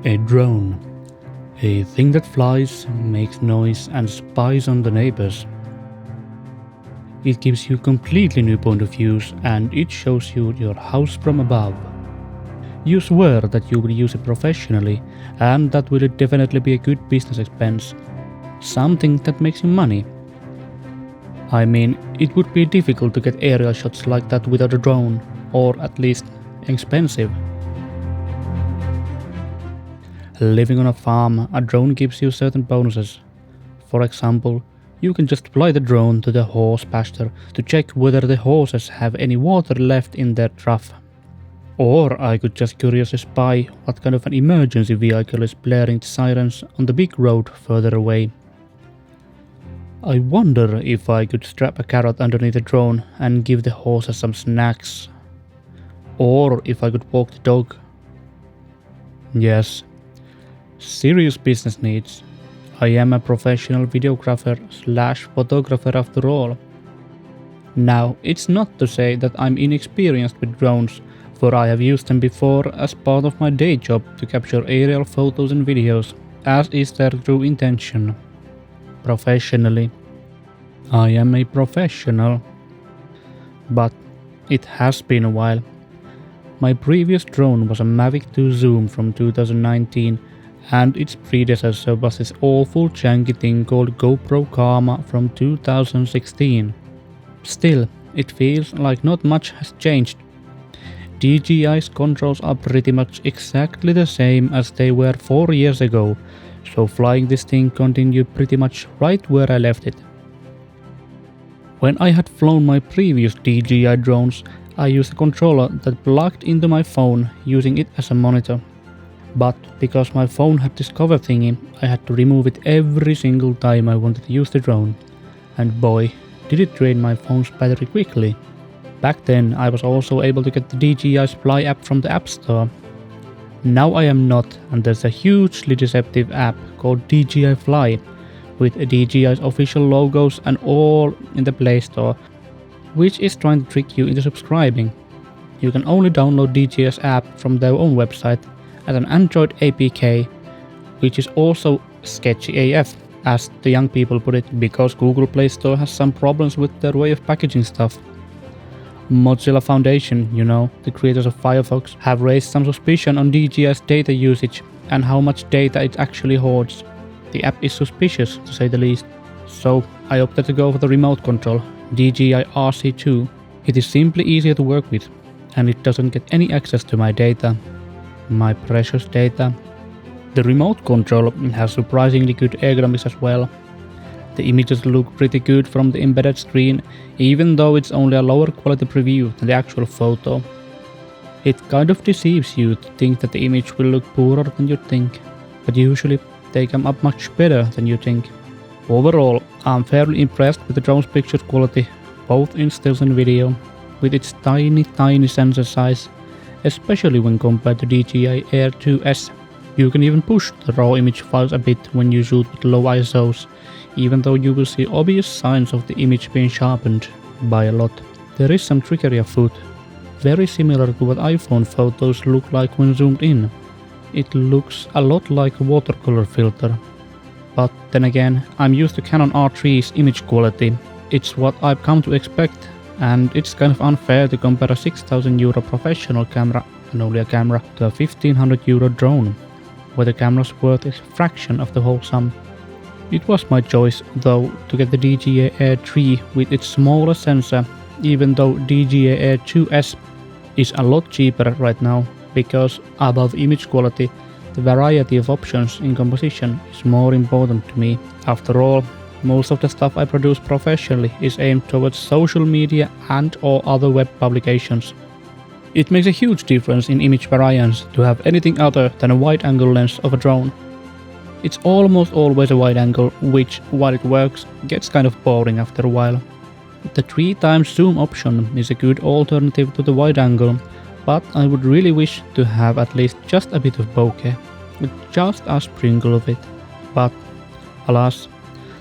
A drone. A thing that flies, makes noise and spies on the neighbors. It gives you completely new point of views and it shows you your house from above. You swear that you will use it professionally and that will definitely be a good business expense. Something that makes you money. I mean, it would be difficult to get aerial shots like that without a drone, or at least expensive. Living on a farm, a drone gives you certain bonuses. For example, you can just fly the drone to the horse pasture to check whether the horses have any water left in their trough. Or I could just curiously spy what kind of an emergency vehicle is blaring sirens on the big road further away. I wonder if I could strap a carrot underneath the drone and give the horses some snacks. Or if I could walk the dog. Yes. Serious business needs. I am a professional videographer / photographer after all. Now, it's not to say that I'm inexperienced with drones, for I have used them before as part of my day job to capture aerial photos and videos, as is their true intention. Professionally. I am a professional. But it has been a while. My previous drone was a Mavic 2 Zoom from 2019, and its predecessor was this awful janky thing called GoPro Karma from 2016. Still, it feels like not much has changed. DJI's controls are pretty much exactly the same as they were 4 years ago, so flying this thing continued pretty much right where I left it. When I had flown my previous DJI drones, I used a controller that plugged into my phone, using it as a monitor. But because my phone had this cover thingy, I had to remove it every single time I wanted to use the drone. And boy, did it drain my phone's battery quickly. Back then I was also able to get the DJI's Fly app from the App Store. Now I am not, and there's a hugely deceptive app called DJI Fly, with DJI's official logos and all in the Play Store, which is trying to trick you into subscribing. You can only download DJI's app from their own website as an Android APK, which is also sketchy AF, as the young people put it, because Google Play Store has some problems with their way of packaging stuff. Mozilla Foundation, the creators of Firefox, have raised some suspicion on DJI's data usage and how much data it actually hoards. The app is suspicious, to say the least. So I opted to go for the remote control, DJI RC2. It is simply easier to work with, and it doesn't get any access to my data. My precious data. The remote control has surprisingly good ergonomics as well. The images look pretty good from the embedded screen, even though it's only a lower quality preview than the actual photo. It kind of deceives you to think that the image will look poorer than you think, but usually they come up much better than you think. Overall, I'm fairly impressed with the drone's picture quality, both in stills and video, with its tiny sensor size, especially when compared to DJI Air 2S. You can even push the raw image files a bit when you shoot with low ISOs, even though you will see obvious signs of the image being sharpened by a lot. There is some trickery afoot, very similar to what iPhone photos look like when zoomed in. It looks a lot like a watercolor filter. But then again, I'm used to Canon R3's image quality. It's what I've come to expect, and it's kind of unfair to compare a €6,000 professional camera, and only a camera, to a €1,500 drone, where the camera's worth is a fraction of the whole sum. It was my choice, though, to get the DJI Air 3 with its smaller sensor, even though DJI Air 2S is a lot cheaper right now, because above image quality, the variety of options in composition is more important to me. After all, most of the stuff I produce professionally is aimed towards social media and or other web publications. It makes a huge difference in image variance to have anything other than a wide-angle lens of a drone. It's almost always a wide angle, which, while it works, gets kind of boring after a while. The 3x zoom option is a good alternative to the wide angle, but I would really wish to have at least just a bit of bokeh, with just a sprinkle of it. But, alas,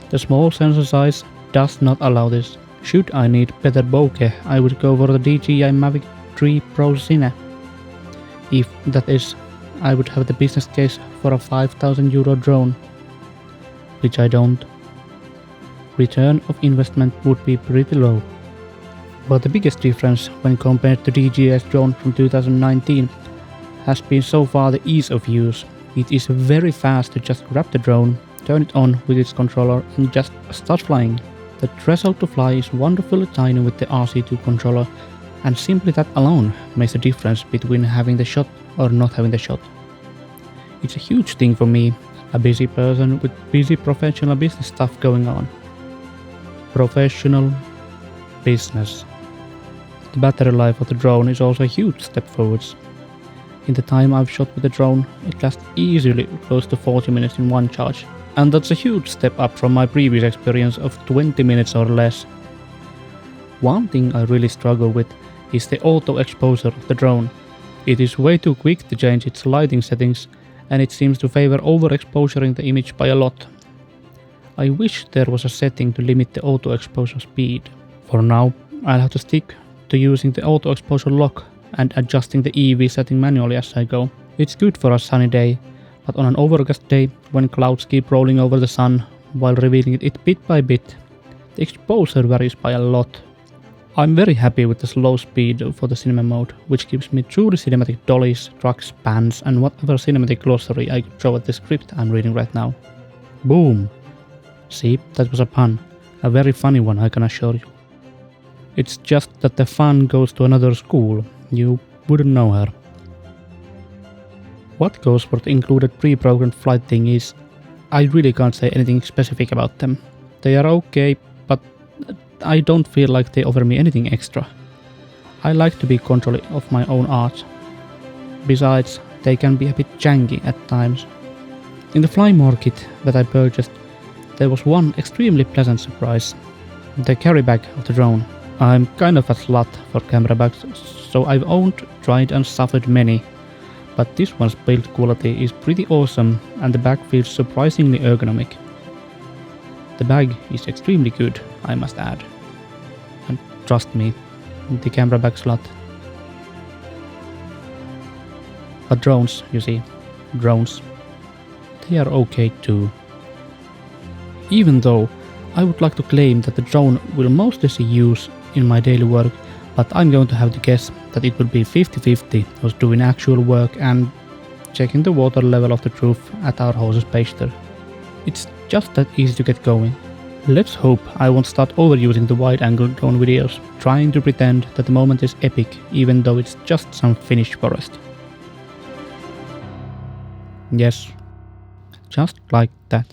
the small sensor size does not allow this. Should I need better bokeh, I would go for the DJI Mavic 3 Pro Cine. If that is I would have the business case for a €5,000 drone, which I don't. Return of investment would be pretty low. But the biggest difference when compared to DJI's drone from 2019 has been so far the ease of use. It is very fast to just grab the drone, turn it on with its controller and just start flying. The threshold to fly is wonderfully tiny with the RC2 controller, and simply that alone makes a difference between having the shot or not having the shot. It's a huge thing for me, a busy person with busy professional business stuff going on. Professional business. The battery life of the drone is also a huge step forwards. In the time I've shot with the drone, it lasts easily close to 40 minutes in one charge, and that's a huge step up from my previous experience of 20 minutes or less. One thing I really struggle with is the auto exposure of the drone. It is way too quick to change its lighting settings, and it seems to favor overexposuring the image by a lot. I wish there was a setting to limit the auto exposure speed. For now, I'll have to stick to using the auto exposure lock and adjusting the EV setting manually as I go. It's good for a sunny day, but on an overcast day, when clouds keep rolling over the sun while revealing it bit by bit, the exposure varies by a lot. I'm very happy with the slow speed for the cinema mode, which gives me truly cinematic dollies, trucks, pans and whatever cinematic glossary I could throw at the script I'm reading right now. Boom! See, that was a pun. A very funny one, I can assure you. It's just that the fun goes to another school. You wouldn't know her. What goes for the included pre-programmed flight thing is, I really can't say anything specific about them. They are okay, but I don't feel like they offer me anything extra. I like to be control of my own art. Besides, they can be a bit janky at times. In the fly kit that I purchased, there was one extremely pleasant surprise. The carry bag of the drone. I'm kind of a slut for camera bags, so I've owned, tried and suffered many. But this one's build quality is pretty awesome and the bag feels surprisingly ergonomic. The bag is extremely good, I must add. And trust me, the camera bag slut. But drones, you see, drones, they are okay too. Even though I would like to claim that the drone will mostly see use in my daily work, but I'm going to have to guess that it will be 50-50 of doing actual work and checking the water level of the roof at our house's basement. It's just that easy to get going. Let's hope I won't start overusing the wide-angle drone videos, trying to pretend that the moment is epic even though it's just some Finnish forest. Yes, just like that.